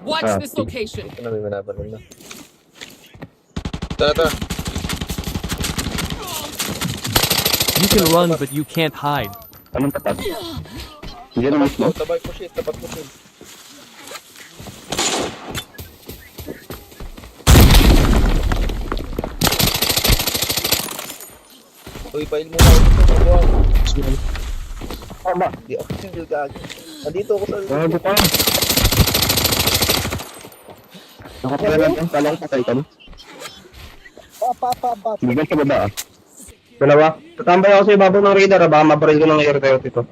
Watch this location. Ito na may manabaril na. Tara. You can run, but you can't hide. Anong tapat? Hindi na mismo. Tapat ko shit. Uy, file mo na ako dito. Tama. Di ako single gagi. Nandito ako sa... Bago pa. Nakapala lang. Palang patay ka mo. Bigal sa baba ah. Dalawa. Tatambay ako sa ibabaw ng radar ah. Baka mabaril ko ng air tayo dito.